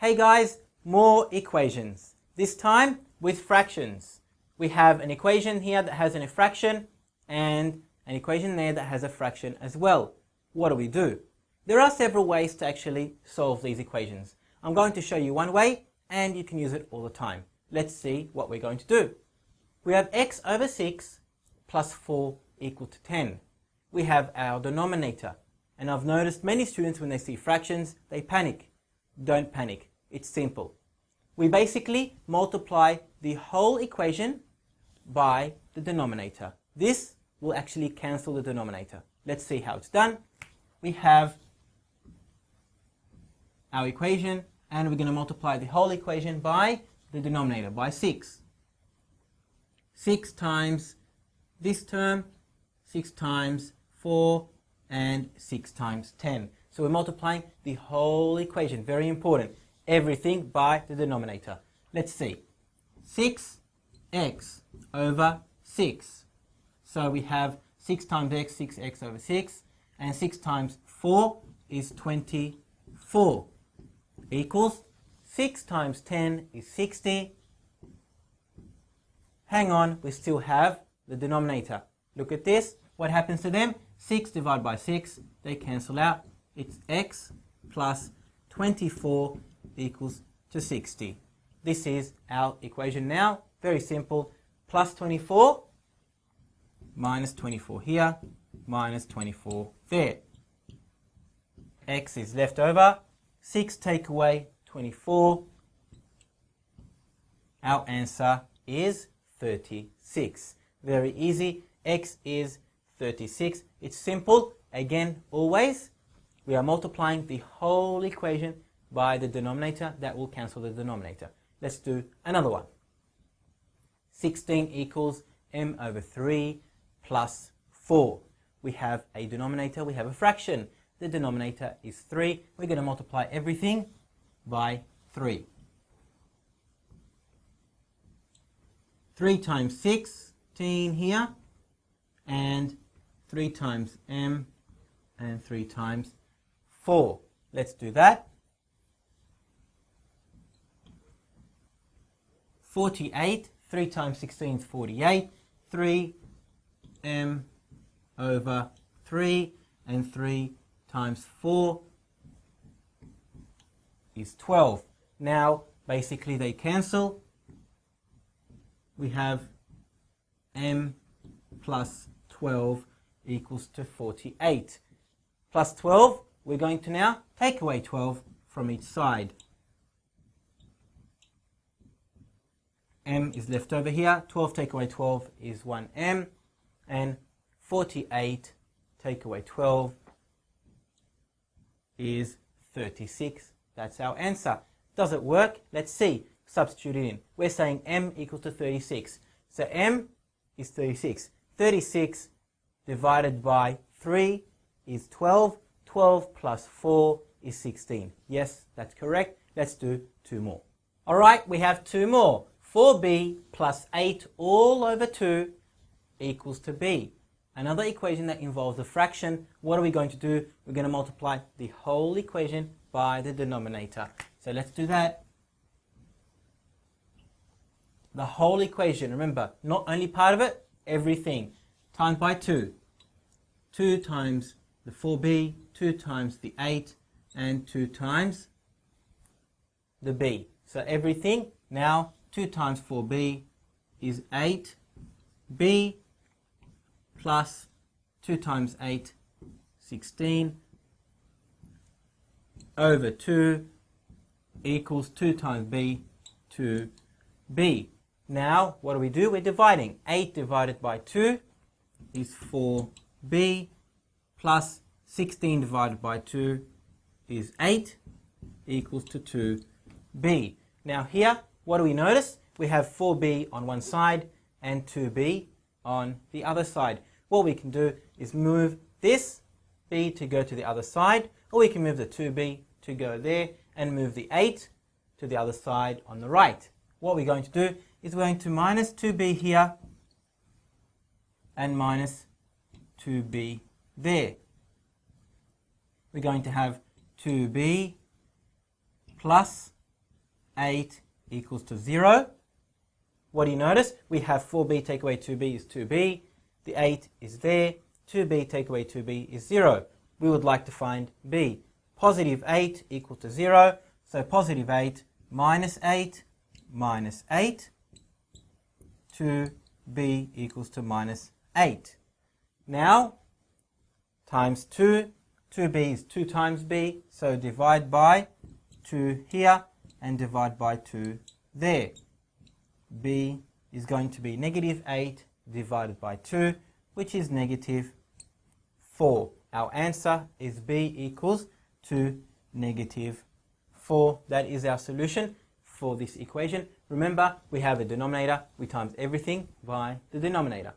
Hey guys, more equations. This time with fractions. We have an equation here that has a fraction and an equation there that has a fraction as well. What do? There are several ways to actually solve these equations. I'm going to show you one way and you can use it all the time. Let's see what we're going to do. We have x over 6 plus 4 equal to 10. We have our denominator. And I've noticed many students when they see fractions, they panic. Don't panic. It's simple. We basically multiply the whole equation by the denominator. This will actually cancel the denominator. Let's see how it's done. We have our equation and we're going to multiply the whole equation by the denominator, by 6. 6 times this term, 6 times 4, and 6 times 10. So we're multiplying the whole equation. Very important. Everything by the denominator. Let's see. 6x over 6. So we have 6 times x, 6x over 6. And 6 times 4 is 24. Equals 6 times 10 is 60. Hang on, we still have the denominator. Look at this. What happens to them? 6 divided by 6, they cancel out. It's x plus 24 equals to 60. This is our equation now. Very simple. Plus 24, minus 24 here, minus 24 there. X is left over. 6 take away 24. Our answer is 36. Very easy. X is 36. It's simple. Again, always, we are multiplying the whole equation by the denominator. That will cancel the denominator. Let's do another one. 16 equals m over 3 plus 4. We have a denominator, we have a fraction. The denominator is 3. We're going to multiply everything by 3. 3 times 16 here, and 3 times m, and 3 times 4. Let's do that. 48, 3 times 16 is 48. 3m over 3, and 3 times 4 is 12. Now, basically they cancel. We have m plus 12 equals to 48. Plus 12, we're going to now take away 12 from each side. M is left over here. 12 take away 12 is 1m. And 48 take away 12 is 36. That's our answer. Does it work? Let's see. Substitute it in. We're saying m equals to 36. So m is 36. 36 divided by 3 is 12. 12 plus 4 is 16. Yes, that's correct. Let's do 2 more. All right, we have 2 more. 4b plus 8 all over 2 equals to b. Another equation that involves a fraction. What are we going to do? We're going to multiply the whole equation by the denominator. So let's do that. The whole equation, remember, not only part of it, everything, times by 2. 2 times the 4b, 2 times the 8, and 2 times the b. So everything, now 2 times 4b is 8b plus 2 times 8, 16, over 2 equals 2 times b, 2b. Now, what do? We're dividing. 8 divided by 2 is 4b, plus 16 divided by 2 is 8, equals to 2b. Now here, what do we notice? We have 4b on one side and 2b on the other side. What we can do is move this b to go to the other side, or we can move the 2b to go there and move the 8 to the other side on the right. What we're going to do is we're going to minus 2b here and minus 2b there. We're going to have 2b plus 8 equals to 0. What do you notice? We have 4b take away 2b is 2b. The 8 is there. 2b take away 2b is 0. We would like to find b. Positive 8 equal to 0. So positive 8 minus 8 minus 8. 2b equals to minus 8. Now, times 2. 2b is 2 times b. So divide by 2 here and divide by 2 there. b is going to be negative 8 divided by 2, which is negative 4. Our answer is b equals to negative 4. That is our solution for this equation. Remember, we have a denominator. We times everything by the denominator.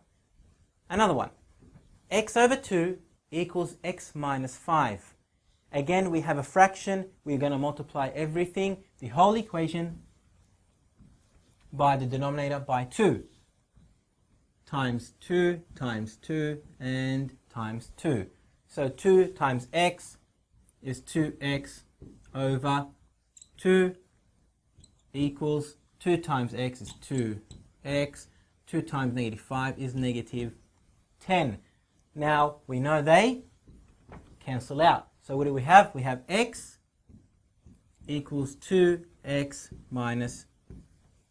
Another one. X over 2 equals x minus 5. Again, we have a fraction. We're going to multiply everything, the whole equation, by the denominator by 2. Times 2, times 2, and times 2. So 2 times x is 2x over 2 equals 2 times x is 2x. 2 times negative 5 is negative 10. Now, we know they cancel out. So what do we have? We have x equals 2x minus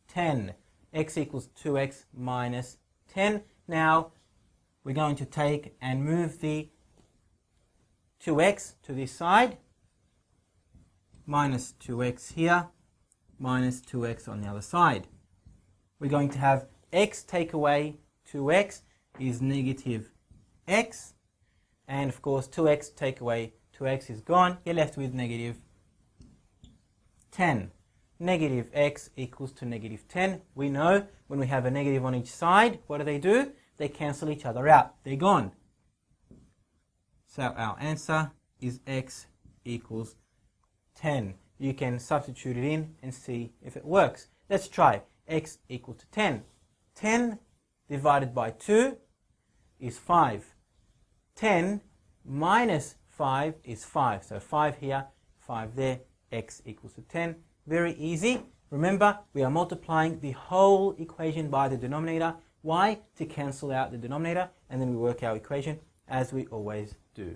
10. X equals 2x minus 10. Now, we're going to take and move the 2x to this side. Minus 2x here. Minus 2x on the other side. We're going to have x take away 2x is negative x. And of course, 2x take away 2x is gone. You're left with negative 10. Negative x equals to negative 10. We know when we have a negative on each side, what do? They cancel each other out. They're gone. So our answer is x equals 10. You can substitute it in and see if it works. Let's try. X equals to 10. 10 divided by 2 is 5. 10 minus 5 is 5. So 5 here, 5 there. X equals to 10. Very easy. Remember, we are multiplying the whole equation by the denominator. Why? To cancel out the denominator, and then we work our equation as we always do.